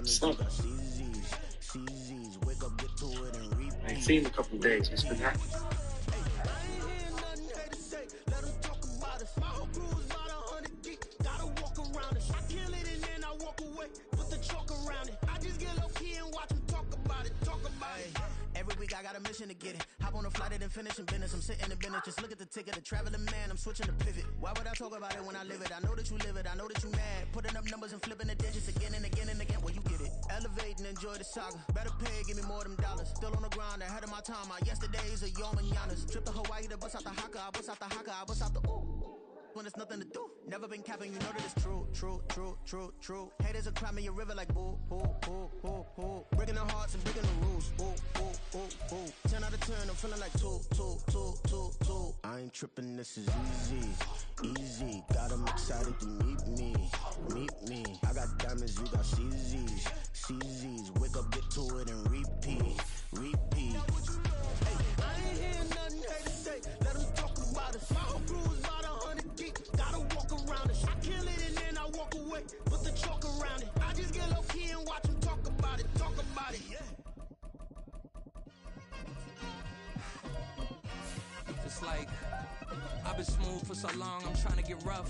Stop. I ain't seen him in a couple of days. What's been happening? I got a mission to get it. Hop on a flight and finish in business. I'm sitting in business. Just look at the ticket. A traveling man. I'm switching to pivot. Why would I talk about it when I live it? I know that you live it. I know that you mad. Putting up numbers and flipping the digits again and again and again. Well, you get it. Elevate and enjoy the saga. Better pay, give me more than dollars. Still on the grind, ahead of my time. My yesterdays are your mananas. Trip to Hawaii to bust out the haka. I bust out the haka. I bust out the ooh. When there's nothing to do. Never been capping, you know that it's true, true, true, true, true. Haters will cry me a river like boo, boo, boo, boo, boo. Breaking their hearts and breaking the rules. Ooh, ooh, ooh, ooh. 10 out of 10, I'm feeling like two, two, two, two, two. I ain't tripping, this is easy, easy. Got 'em excited to meet me, meet me. I got diamonds, you got CZs, CZs. Wake up, get to it and repeat, repeat. Hey, I ain't hearing nothing haters say. Let 'em talk about us. My whole crew is about 100 deep. Gotta walk around it. I kill it and then I walk away. Put the chalk around it. I just get low key and watch 'em talk about it. Talk about it. Yeah. It's like I've been smooth for so long, I'm trying to get rough.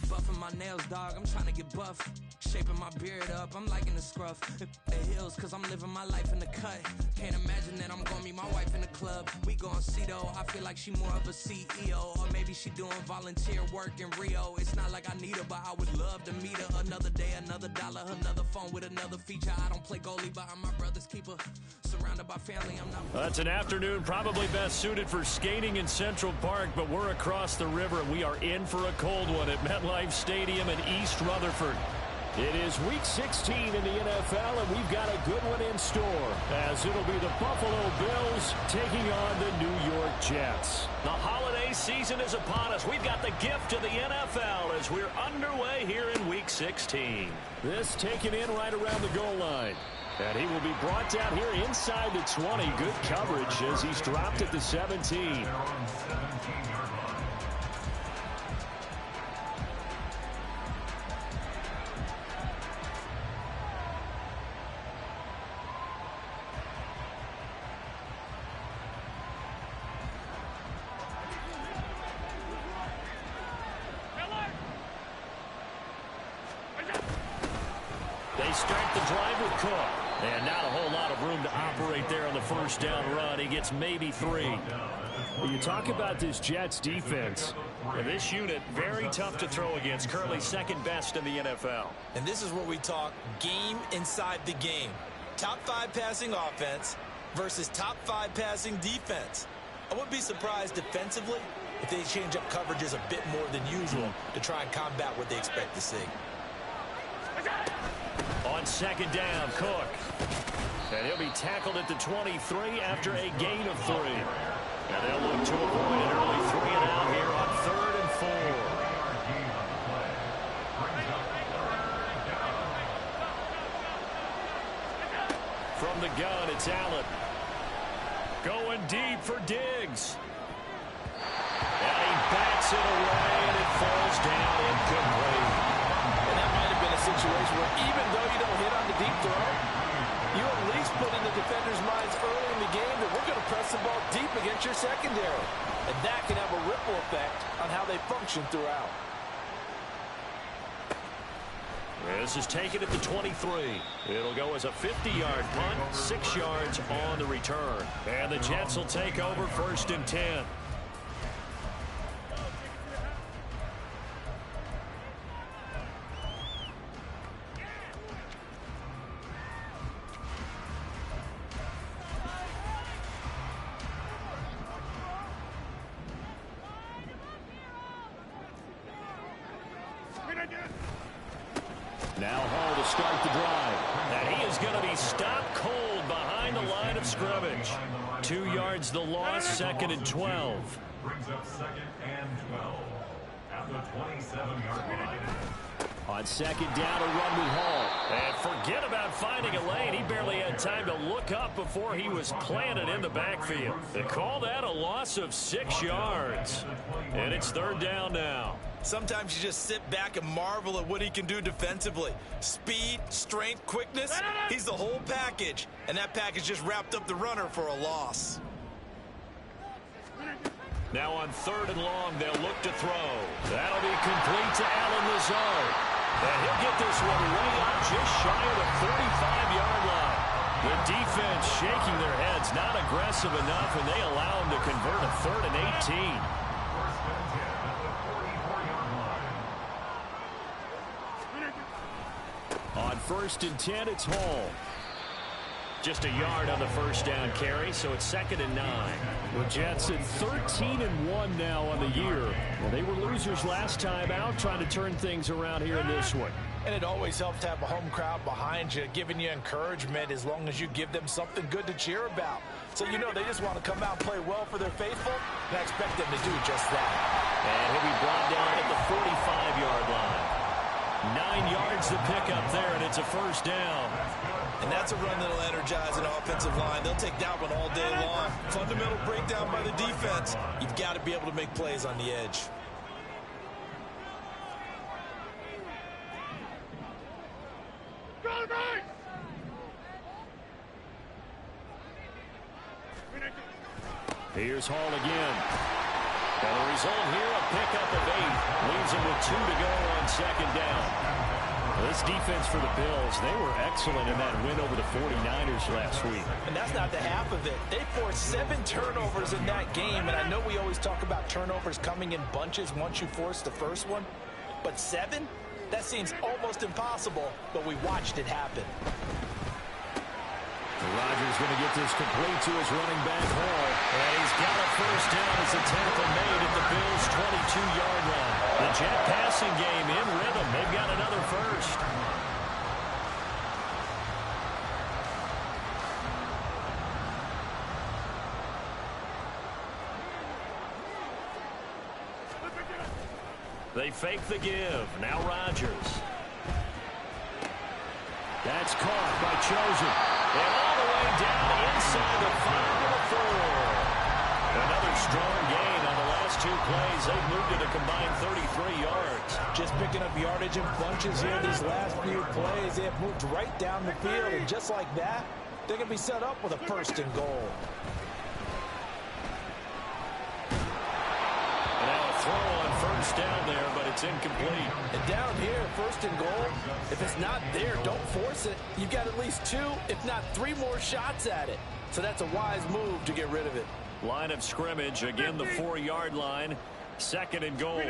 Buffing my nails, dog, I'm trying to get buff. Shaping my beard up, I'm liking the scruff. The heels, cause I'm living my life in the cut. Can't imagine that I'm gonna meet my wife in the club. We gon' see though, I feel like she more of a CEO. Or maybe she doing volunteer work in Rio. It's not like I need her, but I would love to meet her. Another day, another dollar, another phone with another feature. I don't play goalie, but I'm my brother's keeper. Surrounded by family, I'm not... That's an afternoon probably best suited for skating in Central Park, but we're across the river and we are in for a cold one at MetLife Stadium in East Rutherford. It is Week 16 in the NFL, and we've got a good one in store, as it'll be the Buffalo Bills taking on the New York Jets. The holiday season is upon us. We've got the gift of the NFL as we're underway here in Week 16. This taken in right around the goal line. And he will be brought down here inside the 20. Good coverage as he's dropped at the 17. They start the drive with Cook. And not a whole lot of room to operate there on the first down run. He gets maybe 3. You talk about this Jets defense. And this unit, very tough to throw against. Currently second best in the NFL. And this is where we talk game inside the game. Top 5 passing offense versus top 5 passing defense. I wouldn't be surprised defensively if they change up coverages a bit more than usual to try and combat what they expect to see. On second down, Cook. And he'll be tackled at the 23 after a gain of 3. And they'll look to avoid an early 3 and out here on 3rd and 4. From the gun, it's Allen. Going deep for Diggs. And he backs it away, and it falls down incomplete. And that might have been a situation where even though you don't hit on the deep throw, you at least put in the defender's minds early in the game that we're going to press the ball deep against your secondary. And that can have a ripple effect on how they function throughout. This is taken at the 23. It'll go as a 50-yard punt, 6 yards on the return. And the Jets will take over 1st and 10. Now Hall to start the drive. And he is going to be stopped cold behind the line of scrimmage. 2 yards the loss, 2nd and 12. Brings up 2nd and 12 at the 27-yard line. On second down, a run with Hall. And forget about finding a lane. He barely had time to look up before he was planted in the backfield. They call that a loss of 6 yards. And it's 3rd down now. Sometimes you just sit back and marvel at what he can do defensively. Speed, strength, quickness, he's the whole package. And that package just wrapped up the runner for a loss. Now on 3rd and long, they'll look to throw. That'll be complete to Alan Lazard. And he'll get this one way up just shy of the 45-yard line. The defense shaking their heads, not aggressive enough, and they allow him to convert a 3rd and 18. On 1st and 10, it's Hall. Just a yard on the first down carry, so it's 2nd and 9. The Jets at 13-1 now on the year. Well, they were losers last time out, trying to turn things around here in this one. And it always helps to have a home crowd behind you, giving you encouragement as long as you give them something good to cheer about. So you know they just want to come out and play well for their faithful, and I expect them to do just that. And he'll be brought down at the 45-yard line. 9 yards to pick up there, and it's a first down. And that's a run that'll energize an offensive line. They'll take that one all day long. Fundamental breakdown by the defense. You've got to be able to make plays on the edge. Here's Hall again. And the result here, a pickup of 8. Leaves him with 2 to go on 2nd down. This defense for the Bills, they were excellent in that win over the 49ers last week. And that's not the half of it. They forced 7 turnovers in that game, and I know we always talk about turnovers coming in bunches once you force the first one. But 7? That seems almost impossible, but we watched it happen. Rodgers going to get this complete to his running back, Hall. And he's got a first down as a tackle made at the Bills' 22-yard line. The Jet passing game in rhythm. They've got another first. They fake the give. Now Rodgers. That's caught by Chosen. And all the way down inside the 5 to the 4. Another strong gain on the last 2 plays. They've moved it a combined 33 yards. Just picking up yardage in bunches here these last few plays. They have moved right down the field, and just like that, they're going to be set up with a 1st and goal. Throw on first down there, but it's incomplete. And down here, 1st and goal, if it's not there, don't force it. You've got at least 2, if not 3 more shots at it. So that's a wise move to get rid of it. Line of scrimmage, again the 4-yard line. 2nd and goal.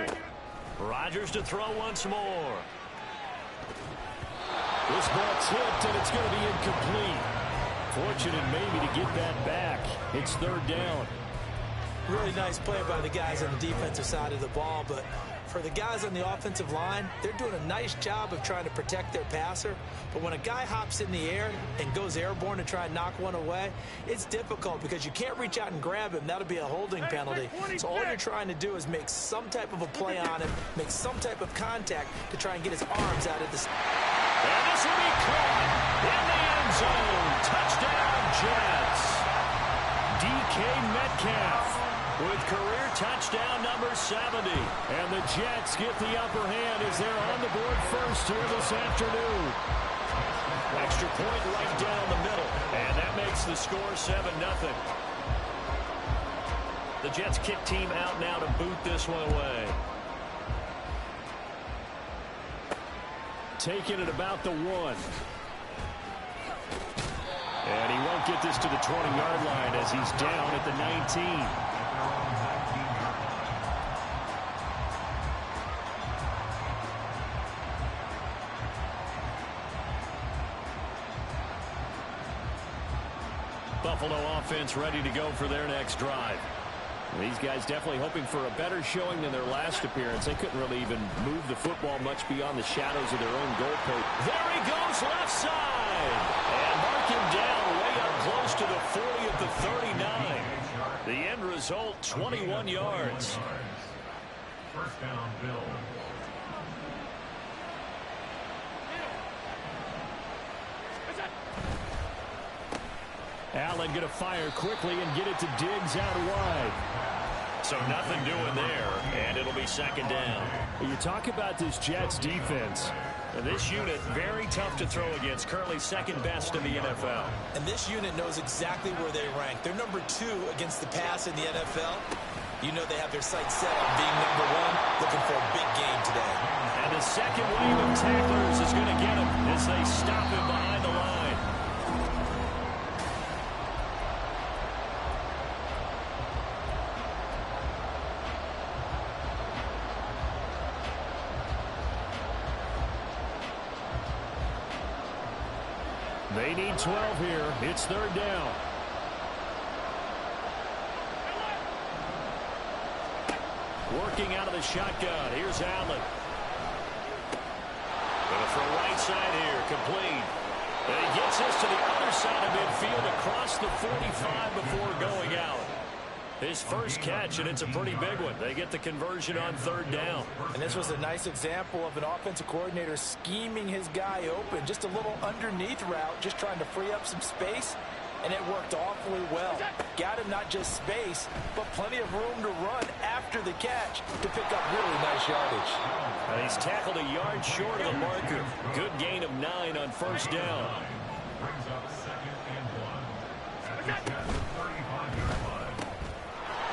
Rodgers to throw once more. This ball tipped, and it's going to be incomplete. Fortunate maybe to get that back. It's 3rd down. Really nice play by the guys on the defensive side of the ball, but for the guys on the offensive line, they're doing a nice job of trying to protect their passer. But when a guy hops in the air and goes airborne to try and knock one away, it's difficult because you can't reach out and grab him. That'll be a holding penalty. So all you're trying to do is make some type of a play on him, make some type of contact to try and get his arms out of this. And this will be caught in the end zone. Touchdown, Jets. DK Metcalf with career touchdown number 70. And the Jets get the upper hand as they're on the board first here this afternoon. Extra point right down the middle. And that makes the score 7-0. The Jets kick team out now to boot this one away. Taking it about the 1. And he won't get this to the 20-yard line as he's down at the 19. Buffalo offense ready to go for their next drive. These guys definitely hoping for a better showing than their last appearance. They couldn't really even move the football much beyond the shadows of their own goalpost. There he goes, left side. And mark him down way up close to the 40 at the 39. The end result, 21 yards. First down, Bill. Allen going to fire quickly and get it to Diggs out wide. So nothing doing there, and it'll be second down. You talk about this Jets defense. And this unit, very tough to throw against, currently second best in the NFL. And this unit knows exactly where they rank. They're number 2 against the pass in the NFL. You know they have their sights set on being number 1, looking for a big game today. And the second wave of tacklers is going to get him as they stop him behind the line. They need 12 here. It's third down. Working out of the shotgun. Here's Allen. Going to throw right side here. Complete. And he gets this to the other side of midfield across the 45 before going out. His first catch, and it's a pretty big one. They get the conversion on third down. And this was a nice example of an offensive coordinator scheming his guy open. Just a little underneath route, just trying to free up some space, and it worked awfully well. Got him not just space, but plenty of room to run after the catch to pick up really nice yardage. And he's tackled a yard short of the marker. Good gain of 9 on first down. Brings up second and 1 at the 35-yard line.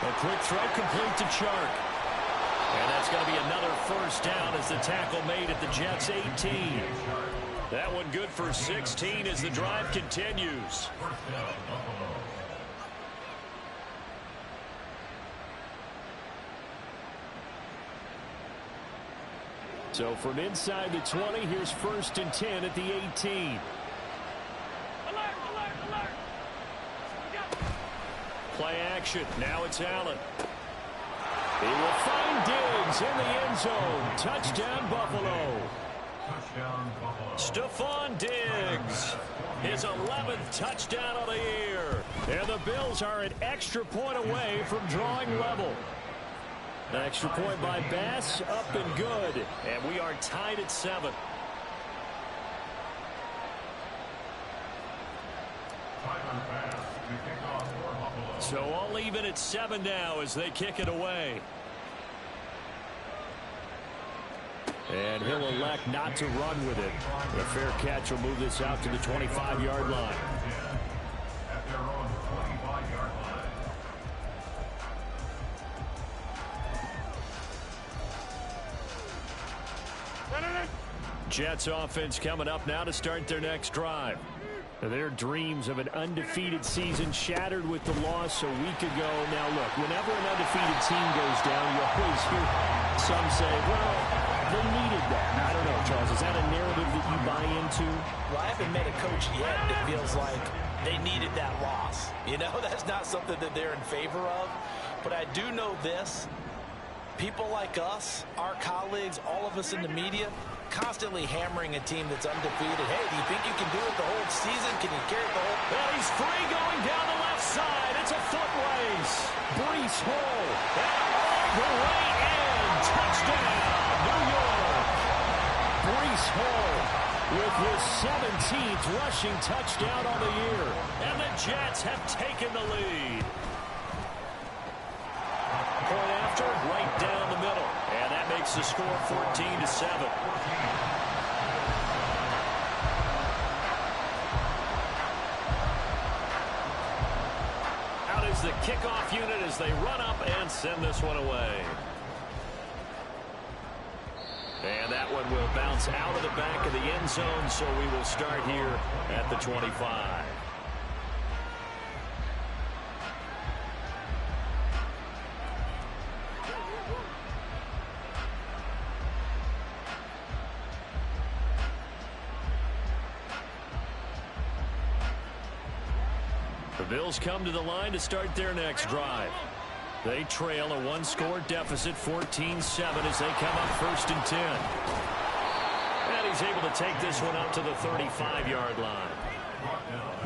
A quick throw complete to Chark. And that's going to be another first down as the tackle made at the Jets' 18. That one good for 16 as the drive continues. So from inside the 20, here's first and 10 at the 18. Play action. Now it's Allen. He will find Diggs in the end zone. Touchdown, Buffalo. Stephon Diggs, his 11th touchdown of the year. And the Bills are an extra point away from drawing level. An extra point by Bass, up and good. And we are tied at 7. So all even at 7 now as they kick it away. And he'll elect not to run with it. A fair catch will move this out to the 25-yard line. At their own 25-yard line. Jets offense coming up now to start their next drive. Their dreams of an undefeated season shattered with the loss a week ago. Now, look, whenever an undefeated team goes down, you always hear some say, well, they needed that. I don't know, Charles. Is that a narrative that you buy into? Well, I haven't met a coach yet that feels like they needed that loss. You know, that's not something that they're in favor of. But I do know this. People like us, our colleagues, all of us in the media, constantly hammering a team that's undefeated. Hey, do you think you can do it the whole season? Can you carry it the whole... Well, he's free going down the left side. It's a foot race. Breece Hall. And all the way in. Touchdown, New York. Breece Hall with his 17th rushing touchdown on the year. And the Jets have taken the lead. Point after, right down the middle. And that makes the score 14-7. Out is the kickoff unit as they run up and send this one away. And that one will bounce out of the back of the end zone, so we will start here at the 25. The Bills come to the line to start their next drive. They trail a one-score deficit, 14-7, as they come up first and 10. And he's able to take this one up to the 35-yard line.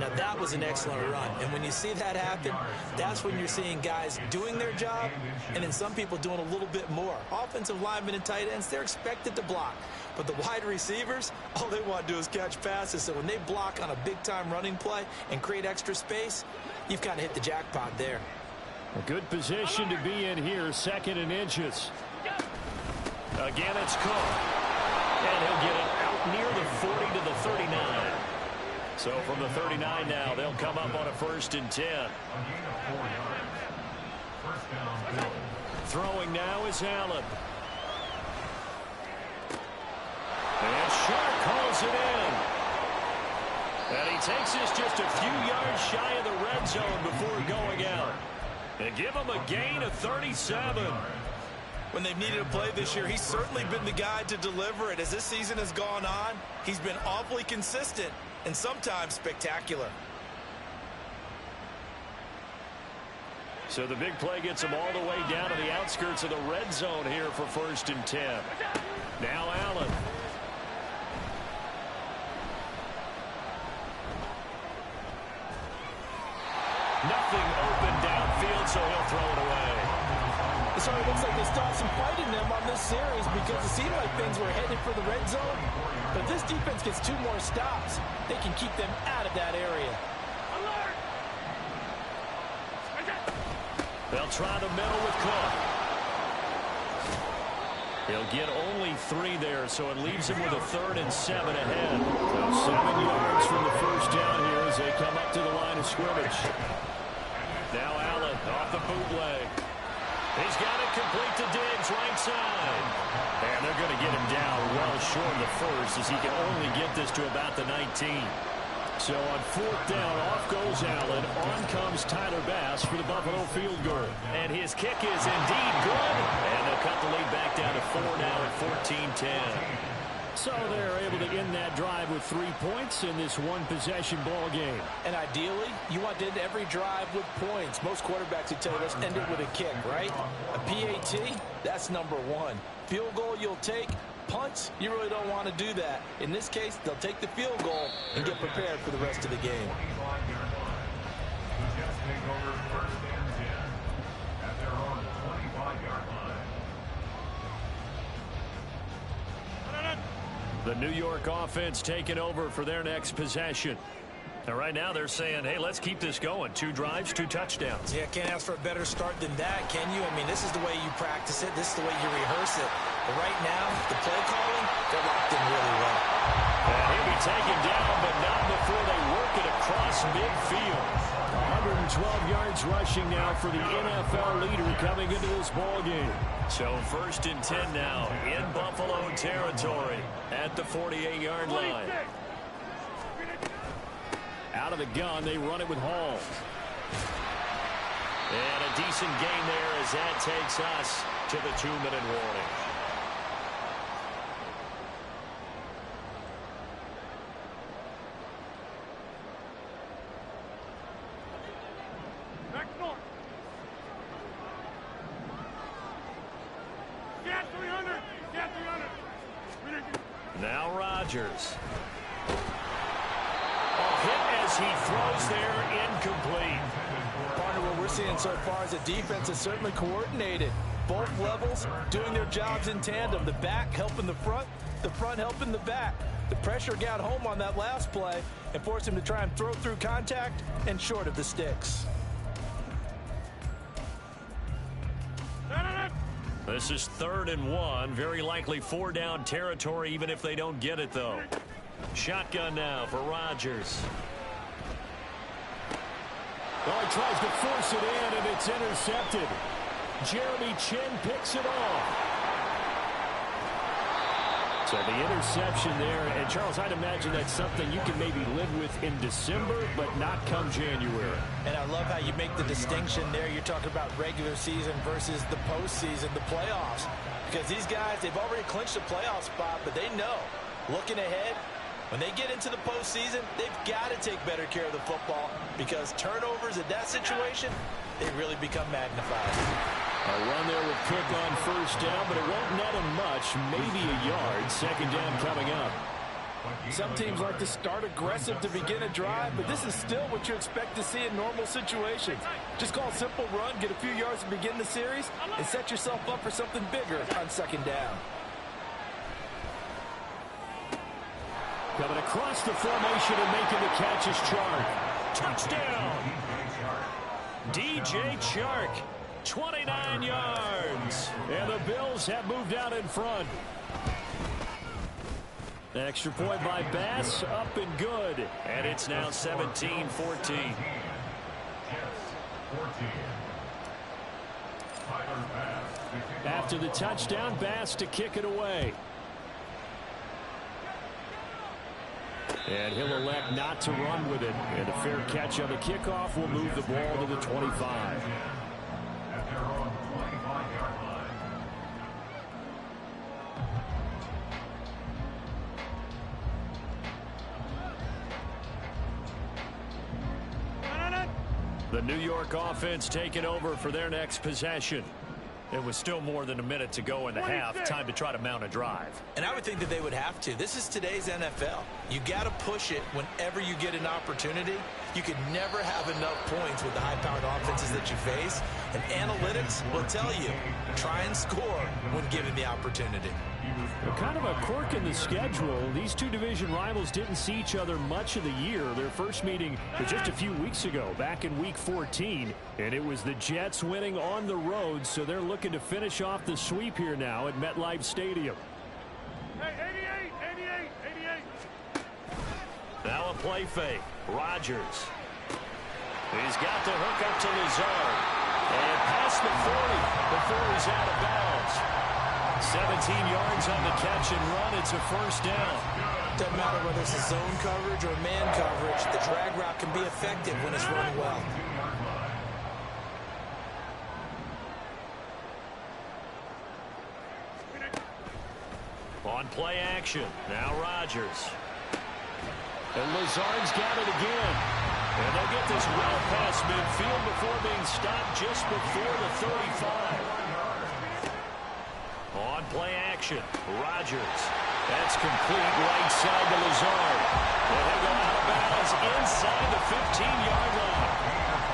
Now, that was an excellent run. And when you see that happen, that's when you're seeing guys doing their job and then some people doing a little bit more. Offensive linemen and tight ends, they're expected to block. But the wide receivers, all they want to do is catch passes. So when they block on a big-time running play and create extra space, you've kind of hit the jackpot there. A good position to be in here, 2nd and inches. Again, it's Cook. And he'll get it out near the 40 to the 39. So from the 39 now, they'll come up on a 1st and 10. Throwing now is Allen. And Sharp calls it in. And he takes this just a few yards shy of the red zone before going out. And give him a gain of 37. When they've needed a play this year, he's certainly been the guy to deliver it. As this season has gone on, he's been awfully consistent and sometimes spectacular. So the big play gets him all the way down to the outskirts of the red zone here for 1st and 10. Now Allen. Nothing open downfield, so he'll throw it away. It sort of looks like they still have some fight in them on this series because it seemed like things were headed for the red zone. But if this defense gets 2 more stops, they can keep them out of that area. They'll try the middle with Cook. He'll get only 3 there, so it leaves him with a 3rd and 7 ahead. So 7 yards from the first down here as they come up to the line of scrimmage. Now Allen off the bootleg. He's got it complete to Diggs, right side. And they're going to get him down well short of the first as he can only get this to about the 19. So on 4th down, off goes Allen. On comes Tyler Bass for the Buffalo field goal. And his kick is indeed good. And they'll cut the lead back down to 4 now at 14-10. So they're able to end that drive with 3 points in this one-possession ball game. And ideally, you want to end every drive with points. Most quarterbacks would tell you, let's end it with a kick, right? A PAT, that's number 1. Field goal you'll take. Punts, you really don't want to do that. In this case, they'll take the field goal and get prepared for the rest of the game. The New York offense taking over for their next possession. And right now they're saying, hey, let's keep this going. 2 drives, 2 touchdowns. Yeah, can't ask for a better start than that, can you? I mean, this is the way you practice it. This is the way you rehearse it. But right now, the play calling, they're locked in really well. And he'll be taken down, but not before they work it across midfield. 112 yards rushing now for the NFL leader coming into this ball game. So 1st and 10 now in Buffalo territory at the 48-yard line. Out of the gun, they run it with Hall. And a decent gain there as that takes us to the 2-minute warning. Now Rodgers. Hit as he throws there, incomplete. Partner, what we're seeing so far is the defense is certainly coordinated. Both levels doing their jobs in tandem. The back helping the front helping the back. The pressure got home on that last play and forced him to try and throw through contact and short of the sticks. This is 3rd and 1. Very likely 4 down territory, even if they don't get it, though. Shotgun now for Rodgers. Well, he tries to force it in, and it's intercepted. Jeremy Chin picks it off. So the interception there, and Charles, I'd imagine that's something you can maybe live with in December, but not come January. And I love how you make the distinction there. You're talking about regular season versus the postseason, the playoffs. Because these guys, they've already clinched a playoff spot, but they know, looking ahead, when they get into the postseason, they've got to take better care of the football because turnovers in that situation, they really become magnified. A run there with Cook on 1st down, but it won't net him much, maybe a yard. 2nd down coming up. Some teams like to start aggressive to begin a drive, but this is still what you expect to see in normal situations. Just call a simple run, get a few yards to begin the series, and set yourself up for something bigger on 2nd down. Coming across the formation and making the catch is Chark. Touchdown! DJ Chark, 29 yards. And the Bills have moved out in front. Extra point by Bass, up and good. And it's now 17-14. After the touchdown, Bass to kick it away. And he'll elect not to run with it. And a fair catch on the kickoff will move the ball to the 25. The New York offense taking over for their next possession. It was still more than a minute to go in the half. Time to try to mount a drive. And I would think that they would have to. This is today's NFL. You got to push it whenever you get an opportunity. You could never have enough points with the high-powered offenses that you face. And analytics will tell you, try and score when given the opportunity. Kind of a quirk in the schedule. These two division rivals didn't see each other much of the year. Their first meeting was just a few weeks ago, back in Week 14. And it was the Jets winning on the road, so they're looking to finish off the sweep here now at MetLife Stadium. Hey, 88. Now a play fake. Rodgers. He's got the hook up to Lazard. And past the 40 before he's out of bounds. 17 yards on the catch and run. It's a first down. Doesn't matter whether it's a zone coverage or man coverage. The drag route can be effective when it's run well. On play action. Now Rodgers. And Lazard's got it again. And they'll get this well past midfield before being stopped just before the 35. On play action, Rodgers. That's complete right side to Lazard. And he'll go out of bounds inside the 15-yard line.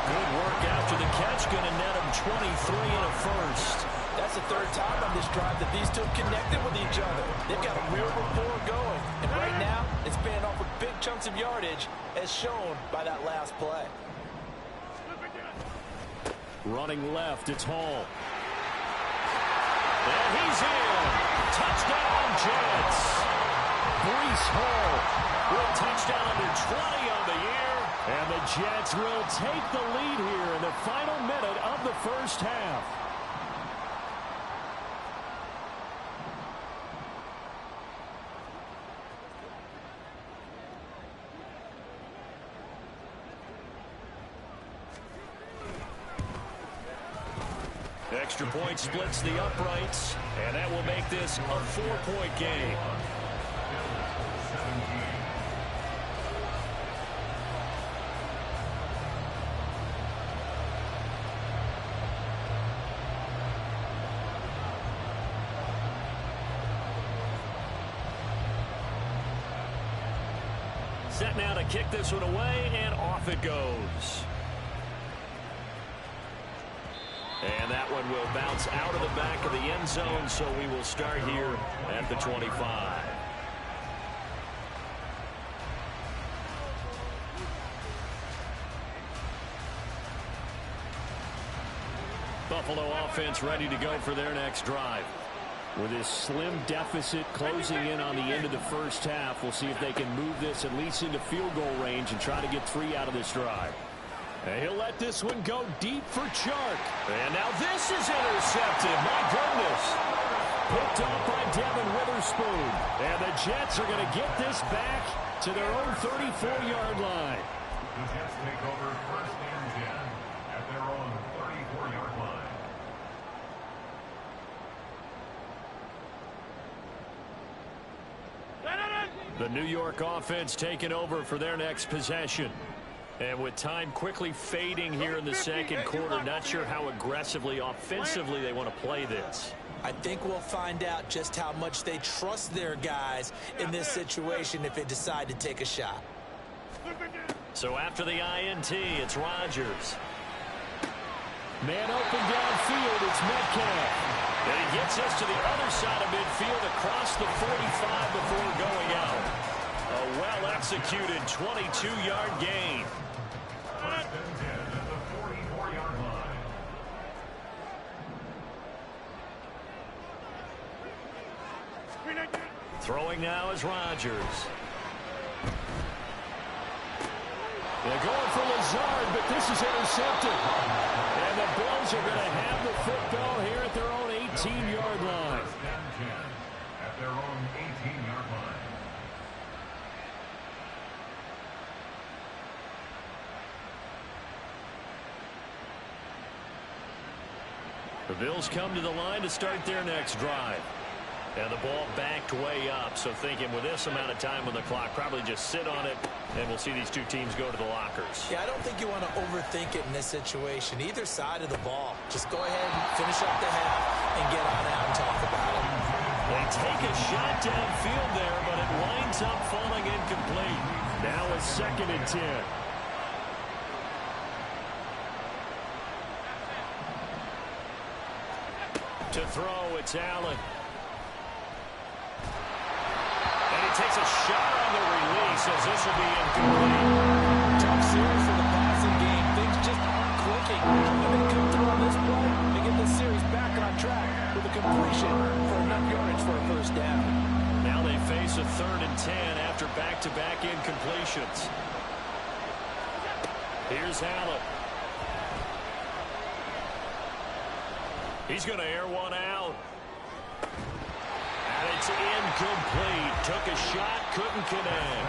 Good work after the catch. Going to net him 23 and a first. That's the third time on this drive that these two have connected with each other. They've got a real rapport going. And right now, it's paying off with big chunks of yardage, as shown by that last play. Running left, it's Hall. And he's in. Touchdown, Jets. Breece Hall with a touchdown under 20 on the year. And the Jets will take the lead here in the final minute of the first half. Extra point splits the uprights, and that will make this a 4-point game. Set now to kick this one away, and off it goes. And that one will bounce out of the back of the end zone, so we will start here at the 25. Buffalo offense ready to go for their next drive. With this slim deficit closing in on the end of the first half, we'll see if they can move this at least into field goal range and try to get 3 out of this drive. And he'll let this one go deep for Chark. And now this is intercepted. My goodness. Picked up by Devin Witherspoon. And the Jets are going to get this back to their own 34-yard line. The Jets take over 1st and 10 at their own 34-yard line. The New York offense taking over for their next possession. And with time quickly fading here in the second quarter, not sure how aggressively, offensively they want to play this. I think we'll find out just how much they trust their guys in this situation if they decide to take a shot. So after the INT, it's Rodgers. Man open downfield, it's Metcalf. And he gets us to the other side of midfield across the 45 before going out. A well-executed 22-yard gain. 1st and 10 at the 44-yard Throwing now is Rodgers. They're going for Lazard, but this is intercepted. And the Bills are going to have the football here at their own 18-yard line. At their own 18-yard line. The Bills come to the line to start their next drive. And the ball backed way up, so thinking with this amount of time on the clock, probably just sit on it, and we'll see these two teams go to the lockers. Yeah, I don't think you want to overthink it in this situation. Either side of the ball. Just go ahead and finish up the half and get on out and talk about it. They take a shot downfield there, but it winds up falling incomplete. Now it's 2nd and 10. To throw, it's Allen. And he takes a shot on the release as this will be incomplete. Tough series for the passing game. Things just aren't clicking. And they come through on this play and get the series back on track with a completion for enough yardage for a first down. Now they face a 3rd and 10 after back-to-back incompletions. Here's Allen. He's going to air one out. And it's incomplete. Took a shot, couldn't connect.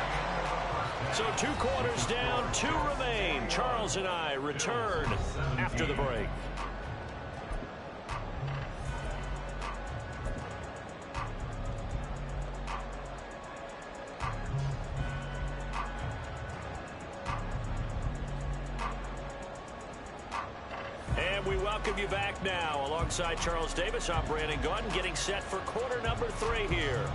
So 2 quarters down, 2 remain. Charles and I return after the break. We welcome you back now. Alongside Charles Davis, I'm Brandon Gaudin, getting set for quarter number 3 here.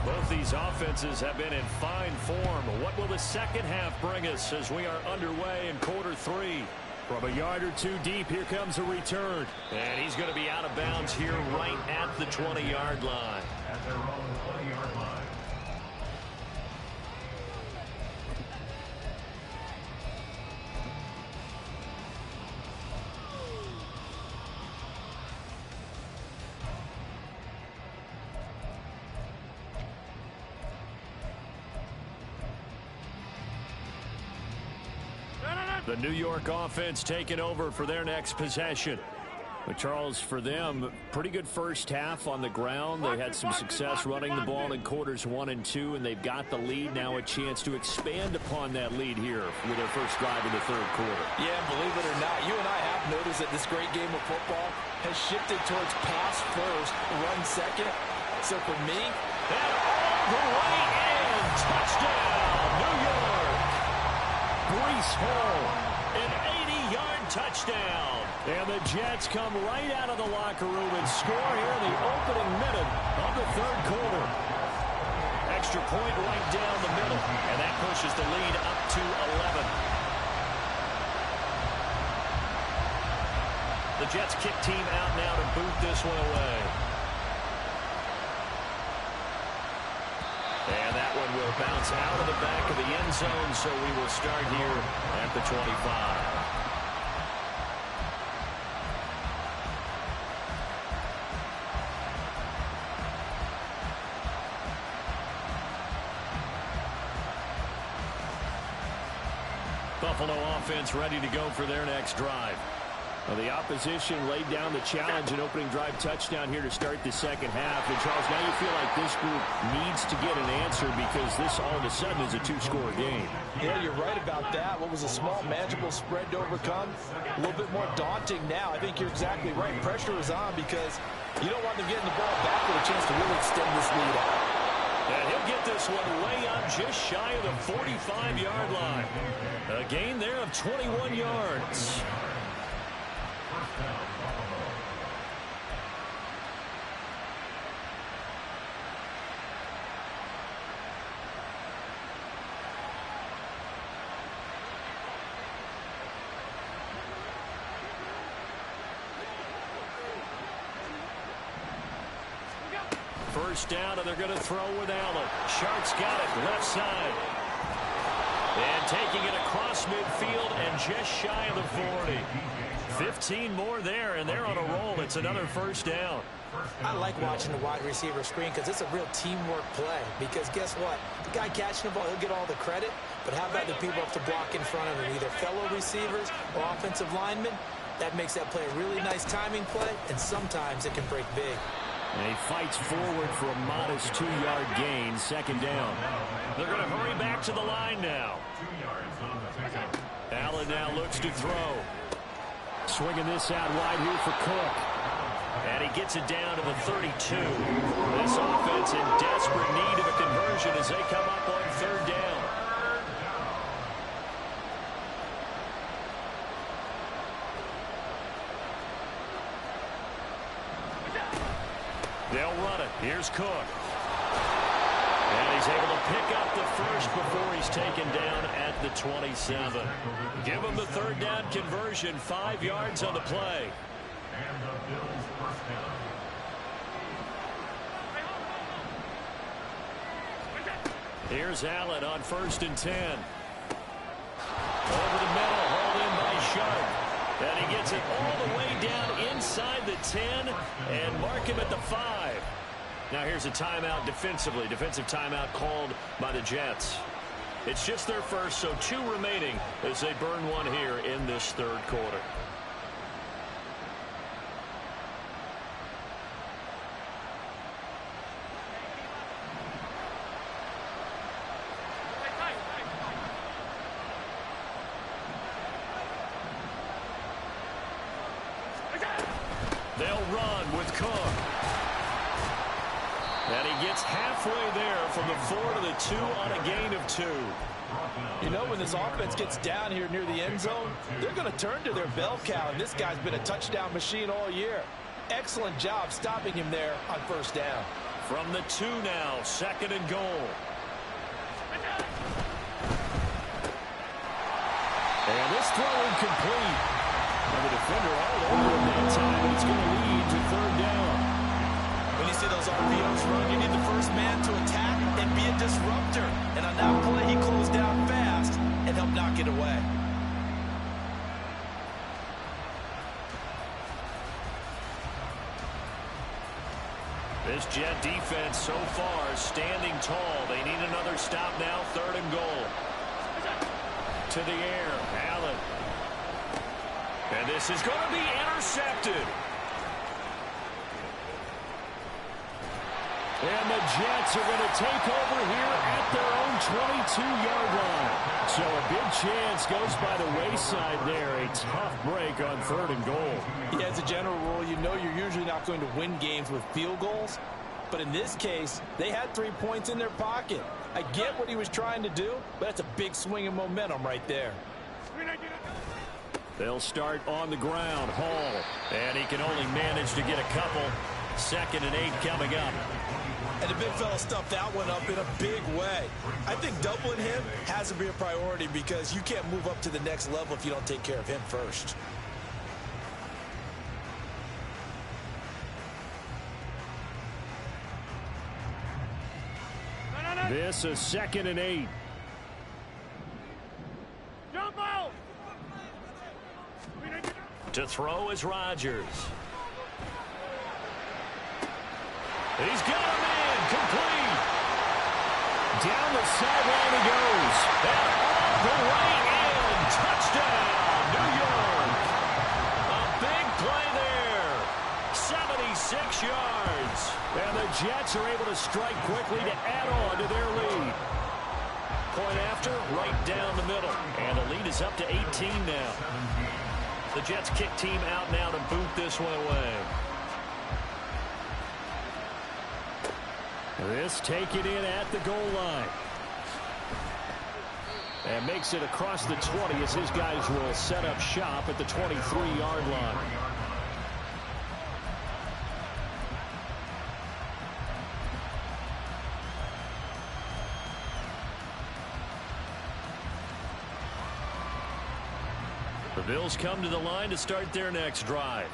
Both these offenses have been in fine form. What will the second half bring us as we are underway in quarter 3? From a yard or 2 deep, here comes a return. And he's going to be out of bounds here right at the 20-yard line. At their own 20-yard line. The New York offense taking over for their next possession. But Charles, for them, pretty good first half on the ground. They had some success running the ball in quarters 1 and 2, and they've got the lead. Now a chance to expand upon that lead here with their first drive in the 3rd quarter. Yeah, believe it or not, you and I have noticed that this great game of football has shifted towards pass first, run second. So for me, and all the way in, touchdown, New York. Breece Hall, an 80-yard touchdown. And the Jets come right out of the locker room and score here in the opening minute of the 3rd quarter. Extra point right down the middle, and that pushes the lead up to 11. The Jets kick team out now to boot this one away. And that one will bounce out of the back of the end zone, so we will start here at the 25. Buffalo offense ready to go for their next drive. Well, the opposition laid down the challenge, an opening drive touchdown here to start the second half. And, Charles, now you feel like this group needs to get an answer because this all of a sudden is a 2-score game. Yeah, you're right about that. What was a small, manageable spread to overcome, a little bit more daunting now. I think you're exactly right. Pressure is on because you don't want them getting the ball back with a chance to really extend this lead out. And he'll get this one way up just shy of the 45-yard line. A gain there of 21 yards. First down, and they're going to throw with Allen. Shark's got it, left side. And taking it across midfield and just shy of the 40. 15 more there, and they're on a roll. It's another first down. I like watching the wide receiver screen because it's a real teamwork play. Because guess what? The guy catching the ball, he'll get all the credit. But how about the people up to block in front of him, either fellow receivers or offensive linemen? That makes that play a really nice timing play, and sometimes it can break big. And he fights forward for a modest 2-yard gain, second down. They're going to hurry back to the line now. Allen now looks to throw. Swinging this out wide here for Cook. And he gets it down to the 32. This offense in desperate need of a conversion as they come up on third down. They'll run it. Here's Cook. And he's able to pick up the first before he's taken down at the 27. Give him the third down conversion. 5 yards on the play. And the Bills first down. Here's Allen on 1st and 10. Over the middle, hauled in by Sharp. And he gets it all the way down inside the 10 and mark him at the 5. Now here's a timeout defensively. Defensive timeout called by the Jets. It's just their first, so 2 remaining as they burn one here in this third quarter. They'll run with Cook. And he gets halfway there from the 4 to the 2 on a gain of 2. You know, when this offense gets down here near the end zone, they're going to turn to their bell cow, and this guy's been a touchdown machine all year. Excellent job stopping him there on first down. From the 2 now, 2nd and goal. And this throw incomplete. And the defender all over him that time, and it's going to lead to third down. When you see those RPOs run, you need the first man to attack and be a disruptor. And on that play, he closed down fast and helped knock it away. This Jet defense so far standing tall. They need another stop now, 3rd and goal. To the air, Allen. And this is going to be intercepted. And the Jets are going to take over here at their own 22-yard line. So a big chance goes by the wayside there. A tough break on 3rd and goal. Yeah, as a general rule, you know you're usually not going to win games with field goals. But in this case, they had 3 points in their pocket. I get what he was trying to do, but that's a big swing of momentum right there. They'll start on the ground. Hall. And he can only manage to get a couple. 2nd and 8 coming up. And the big fella stuffed that one up in a big way. I think doubling him has to be a priority because you can't move up to the next level if you don't take care of him first. This is 2nd and 8. Jump out! To throw is Rodgers. He's got him in, complete. Down the sideline he goes. And all the way in. Touchdown, New York. A big play there. 76 yards. And the Jets are able to strike quickly to add on to their lead. Point after, right down the middle. And the lead is up to 18 now. The Jets kick team out now to boot this one away. This taken in at the goal line. And makes it across the 20 as his guys will set up shop at the 23-yard line. The Bills come to the line to start their next drive.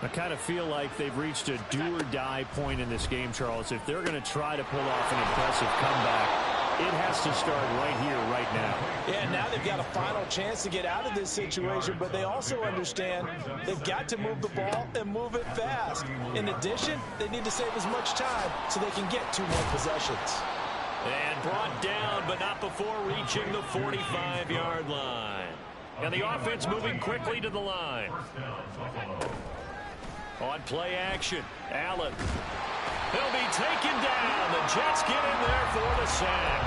I kind of feel like they've reached a do-or-die point in this game, Charles. If they're going to try to pull off an impressive comeback, It has to start right here, right now. Yeah, now they've got a final chance to get out of this situation, but they also understand they've got to move the ball and move it fast. In addition, they need to save as much time so they can get 2 more possessions. And brought down, but not before reaching the 45-yard line. And the offense moving quickly to the line. On play action, Allen. He'll be taken down. The Jets get in there for the sack.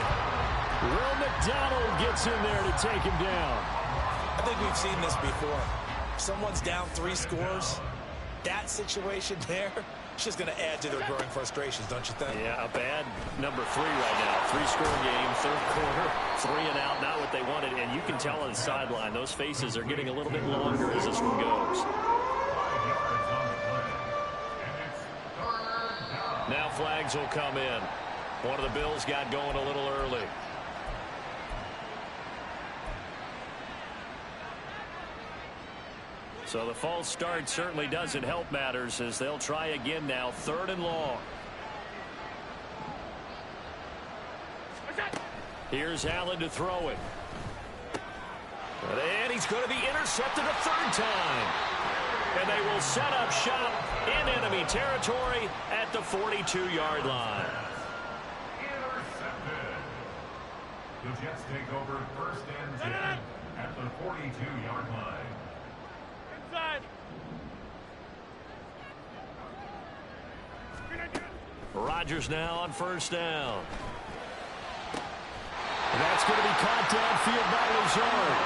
Will McDonald gets in there to take him down. I think we've seen this before. Someone's down 3 scores. That situation there, it's just going to add to their growing frustrations, don't you think? Yeah, a bad number 3 right now. 3-score game, third quarter, 3 and out, not what they wanted. And you can tell on the sideline, those faces are getting a little bit longer as this one goes. Now flags will come in. One of the Bills got going a little early. So the false start certainly doesn't help matters as they'll try again now. 3rd and long. Here's Allen to throw it. And he's going to be intercepted a 3rd time. And they will set up shop in enemy territory at the 42-yard line. Intercepted. The Jets take over 1st and 10 at the 42-yard line. Inside. Rodgers now on 1st down. That's going to be caught downfield by Lazard.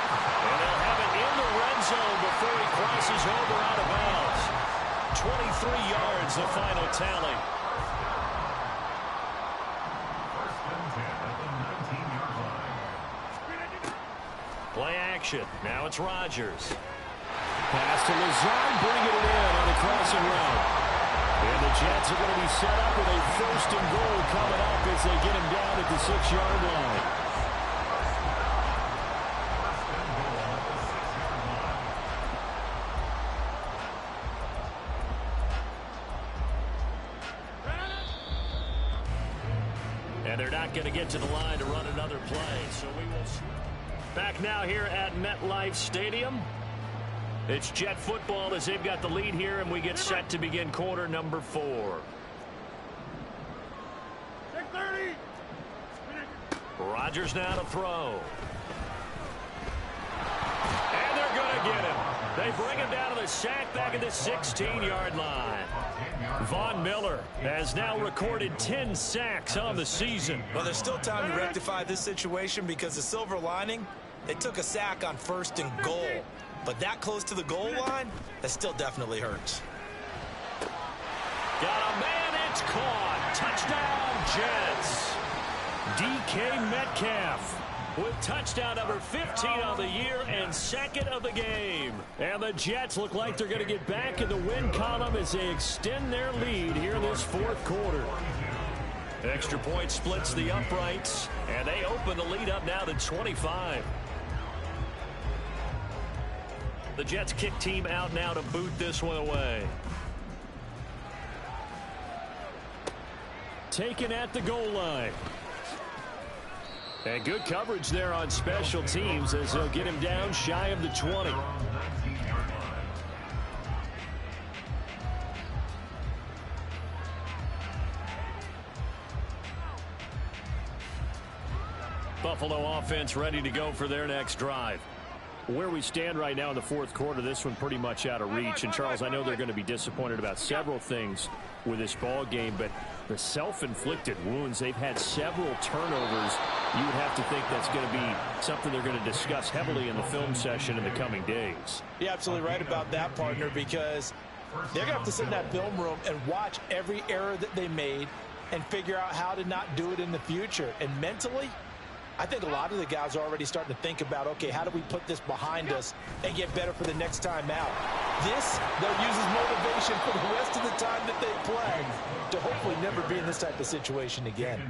And they'll have it in the red zone before he crosses over out of bounds. 23 yards, the final tally. 1st and 10 at the 19-yard line. Play action. Now it's Rodgers. Pass to Lazard, bringing it in on a crossing route. And the Jets are going to be set up with a 1st and goal coming up as they get him down at the 6-yard line. And they're not going to get to the line to run another play. So we will back now here at MetLife Stadium. It's Jet football as they've got the lead here, and we get set to begin quarter number 4. 6:30. Rodgers now to throw. And they're going to get him. They bring him down to the sack back at the 16-yard line. Von Miller has now recorded 10 sacks on the season. Well, there's still time to rectify this situation because the silver lining, they took a sack on 1st and goal. But that close to the goal line, that still definitely hurts. Got a man, it's caught. Touchdown, Jets. DK Metcalf with touchdown number 15 on the year and 2nd of the game. And the Jets look like they're going to get back in the win column as they extend their lead here in this 4th quarter. Extra point splits the uprights, and they open the lead up now to 25. The Jets kick team out now to boot this one away. Taken at the goal line. And good coverage there on special teams as they'll get him down shy of the 20. Buffalo offense ready to go for their next drive. Where we stand right now in the 4th quarter, this one pretty much out of reach. And, Charles, I know they're going to be disappointed about several things with this ball game, but the self-inflicted wounds, they've had several turnovers. You would have to think that's going to be something they're going to discuss heavily in the film session in the coming days. You're absolutely right about that, partner, because they're going to have to sit in that film room and watch every error that they made and figure out how to not do it in the future. And mentally, I think a lot of the guys are already starting to think about, okay, how do we put this behind us and get better for the next time out? This, they'll use as motivation for the rest of the time that they play to hopefully never be in this type of situation again.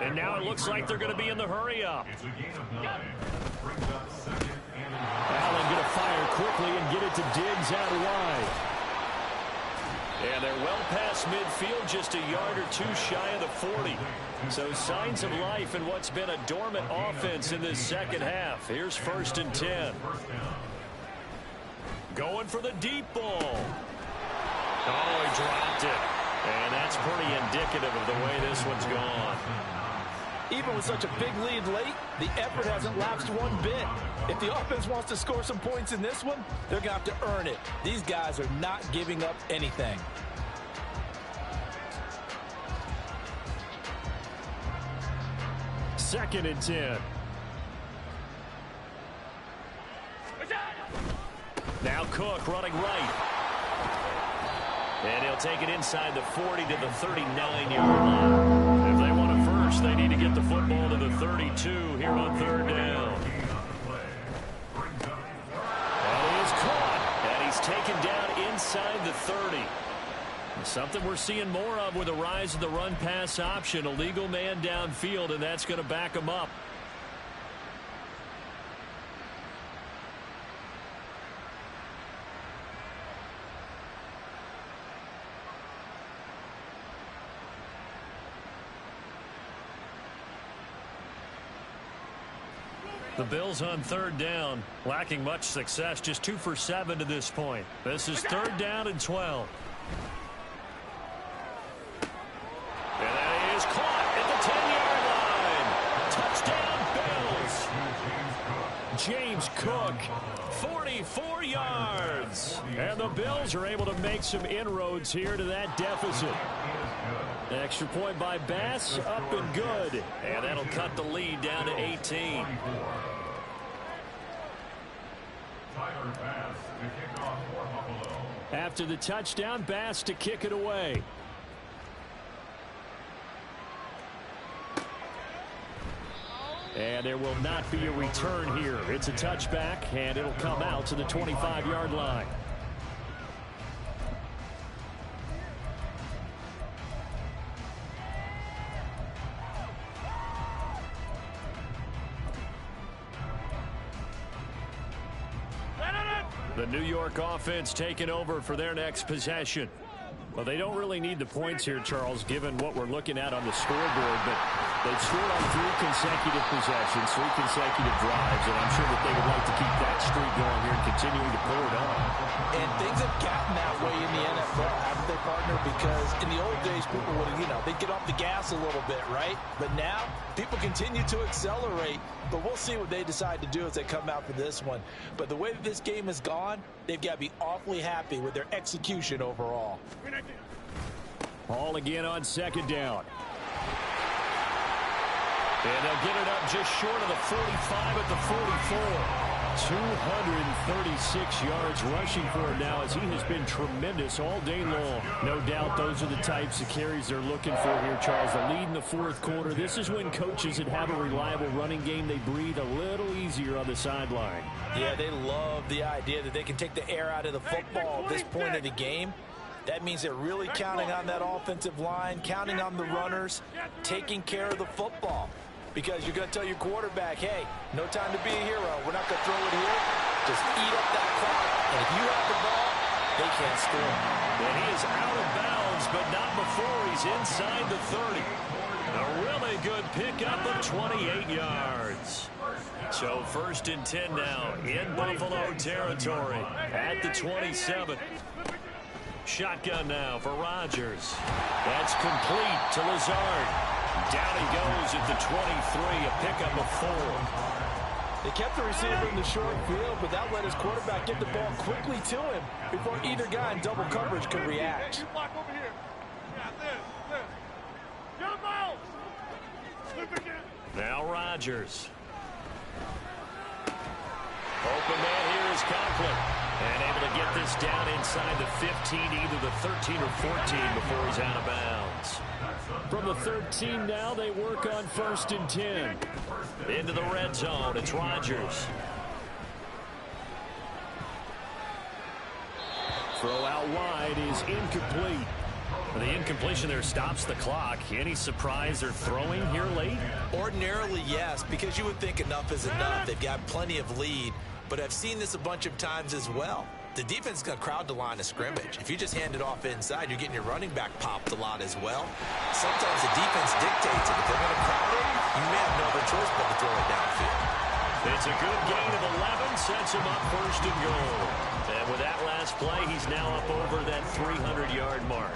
And now it looks like they're going to be in the hurry up. It's a gain of 9. Brings up 2nd and 9. Allen going to fire quickly and get it to Diggs out wide. And they're well past midfield, just a yard or two shy of the 40. So signs of life in what's been a dormant offense in this second half. Here's 1st and 10. Going for the deep ball. Oh, he dropped it. And that's pretty indicative of the way this one's gone. Even with such a big lead late, the effort hasn't lapsed one bit. If the offense wants to score some points in this one, they're going to have to earn it. These guys are not giving up anything. Second and 10. Now Cook running right. And he'll take it inside the 40 to the 39-yard line. If they want it first, they need to get the football to the 32 here on 3rd down. And he is caught. And he's taken down inside the 30. Something we're seeing more of with the rise of the run-pass option. A legal man downfield, and that's going to back him up. The Bills on 3rd down, lacking much success, just 2 for 7 to this point. This is 3rd down and 12. And that is caught at the 10-yard line. Touchdown, Bills. James Cook, 44 yards. And the Bills are able to make some inroads here to that deficit. Extra point by Bass, up and good. And that'll cut the lead down to 18. After the touchdown, Bass to kick it away. And there will not be a return here. It's a touchback, and it'll come out to the 25-yard line. The New York offense taking over for their next possession. Well, they don't really need the points here, Charles, given what we're looking at on the scoreboard, but they've scored on 3 consecutive possessions, 3 consecutive drives, and I'm sure that they would like to keep that streak going here and continuing to pour it on. And things have gotten that way in the NFL, haven't they, partner? Because in the old days, people would, they'd get off the gas a little bit, right? But now, people continue to accelerate, but we'll see what they decide to do as they come out for this one. But the way that this game has gone, they've got to be awfully happy with their execution overall. Ball again on 2nd down. And they'll get it up just short of the 45 at the 44. 236 yards rushing for him now as he has been tremendous all day long. No doubt those are the types of carries they're looking for here, Charles. The lead in the 4th quarter. This is when coaches that have a reliable running game, they breathe a little easier on the sideline. Yeah, they love the idea that they can take the air out of the football at this point of the game. That means they're really counting on that offensive line, counting on the runners, taking care of the football. Because you're going to tell your quarterback, hey, no time to be a hero. We're not going to throw it here. Just eat up that clock. And if you have the ball, they can't score. And he is out of bounds, but not before he's inside the 30. A really good pickup of 28 yards. So 1st and 10 now in Buffalo territory at the 27. Shotgun now for Rodgers. That's complete to Lazard. Down he goes at the 23, a pickup of 4. They kept the receiver in the short field, but that let his quarterback get the ball quickly to him before either guy in double coverage could react. Now Rodgers. Open man here is Conklin. And able to get this down inside the 15, either the 13 or 14 before he's out of bounds. From the 13 now, they work on 1st and 10. Into the red zone, it's Rodgers. Throw out wide is incomplete. The incompletion there stops the clock. Any surprise they're throwing here late? Ordinarily, yes, because you would think enough is enough. They've got plenty of lead. But I've seen this a bunch of times as well. the defense is going to crowd the line of scrimmage. If you just hand it off inside, you're getting your running back popped a lot as well. Sometimes the defense dictates it. If they're going to crowd it, you may have no other choice but to throw it downfield. It's a good gain of 11, sets him up first and goal. And with that last play, he's now up over that 300-yard mark.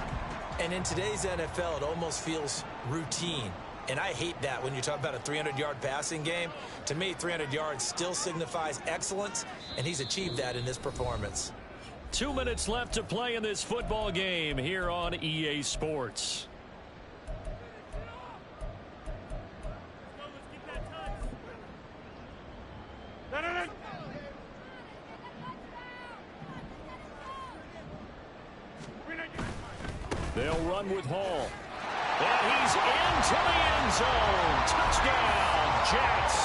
And in today's NFL, it almost feels routine. And I hate that when you talk about a 300-yard passing game. To me, 300 yards still signifies excellence, and he's achieved that in this performance. 2 minutes left to play in this football game here on EA Sports. They'll run with Hall. And he's into the end zone. Touchdown, Jets.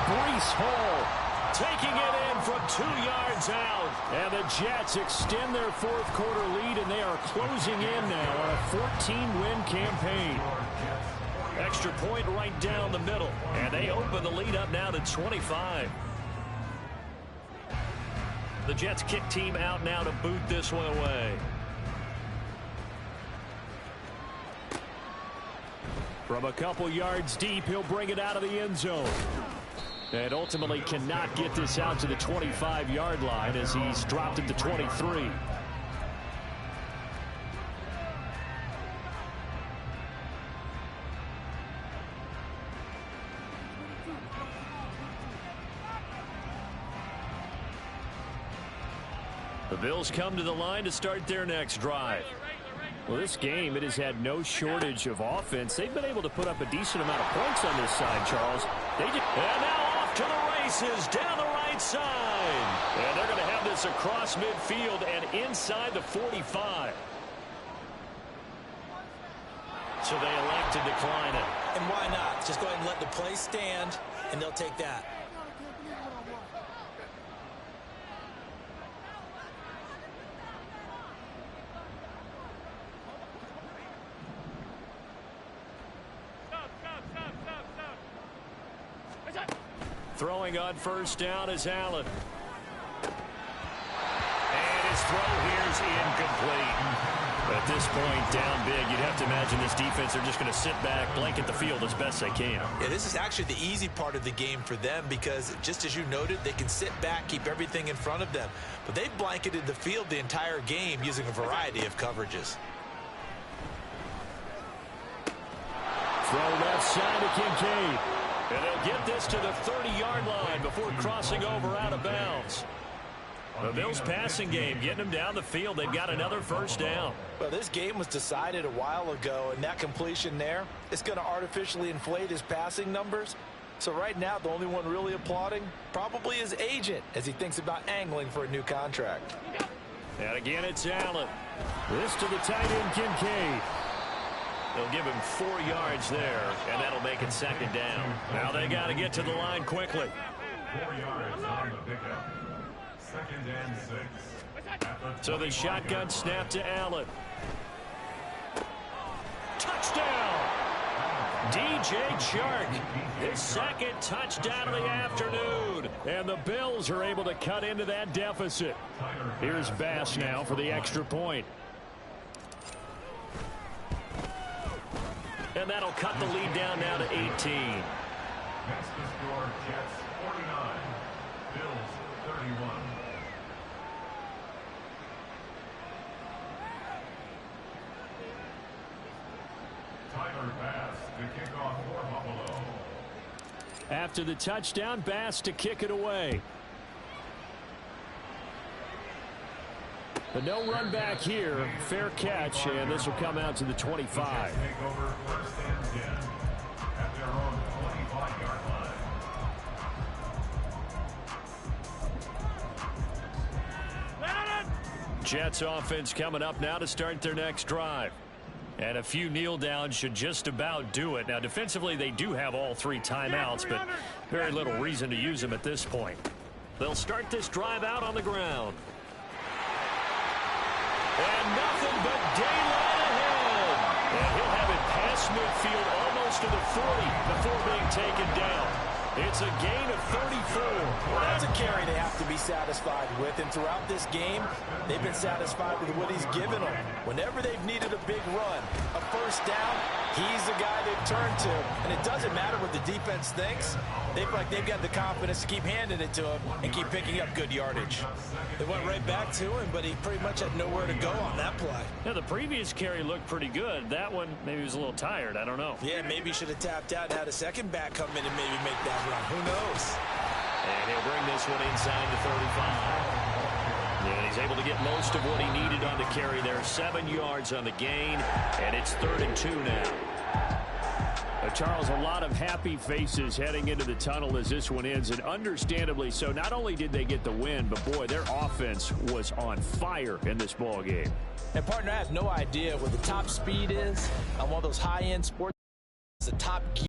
Breece Hall taking it in from 2 yards out. And the Jets extend their fourth quarter lead, and they are closing in now on a 14-win campaign. Extra point right down the middle. And they open the lead up now to 25. The Jets kick team out now to boot this one away. From a couple yards deep, he'll bring it out of the end zone. And ultimately cannot get this out to the 25-yard line as he's dropped it to 23. The Bills come to the line to start their next drive. Well, this game, it has had no shortage of offense. They've been able to put up a decent amount of points on this side, Charles. And now off to the races down the right side. And they're going to have this across midfield and inside the 45. So they elect to decline it. And why not? Just go ahead and let the play stand, and they'll take that. Throwing on first down is Allen. And his throw here's incomplete. At this point, down big, you'd have to imagine this defense, they're just going to sit back, blanket the field as best they can. Yeah, this is actually the easy part of the game for them because, just as you noted, they can sit back, keep everything in front of them. But they've blanketed the field the entire game using a variety of coverages. Throw left side to Kincaid. And they'll get this to the 30-yard line before crossing over out of bounds. The Bills' passing game getting them down the field. They've got another first down. Well, this game was decided a while ago, and that completion there is going to artificially inflate his passing numbers. So right now, the only one really applauding probably his agent as he thinks about angling for a new contract. And again, it's Allen. This to the tight end, Kincaid. They'll give him 4 yards there, and that'll make it second down. Now they got to get to the line quickly. 4 yards on the pickup. Second and 6. So the shotgun snap to Allen. Touchdown! DJ Chark, his second touchdown of the afternoon. And the Bills are able to cut into that deficit. Here's Bass now for the extra point. And that'll cut the lead down now to 18. Next to score, Jets 49, Bills 31. Tyler Bass to kick off for Buffalo. After the touchdown, Bass to kick it away. But no run back here. Fair catch, and this will come out to the 25. Take over first and 10 at their own 25-yard line. Jets offense coming up now to start their next drive. And a few kneel downs should just about do it. Now, defensively, they do have all 3 timeouts, but very little reason to use them at this point. They'll start this drive out on the ground. And nothing but daylight ahead. And he'll have it past midfield almost to the 40 before being taken down. It's a gain of 34. Well, that's a carry they have to be satisfied with. And throughout this game, they've been satisfied with what he's given them. Whenever they've needed a big run, a first down, he's the guy they've turned to. And it doesn't matter what the defense thinks. They feel like they've got the confidence to keep handing it to him and keep picking up good yardage. They went right back to him, but he pretty much had nowhere to go on that play. Now, the previous carry looked pretty good. That one, maybe he was a little tired. I don't know. Yeah, maybe he should have tapped out and had a second back come in and maybe make that run. Who knows? And he'll bring this one inside the 35. And he's able to get most of what he needed on the carry there. 7 yards on the gain, and it's 3rd and 2 now. Charles, a lot of happy faces heading into the tunnel as this one ends, and understandably so. Not only did they get the win, but boy, their offense was on fire in this ball game. And partner, I have no idea what the top speed is on one of those high-end sports. The top gear.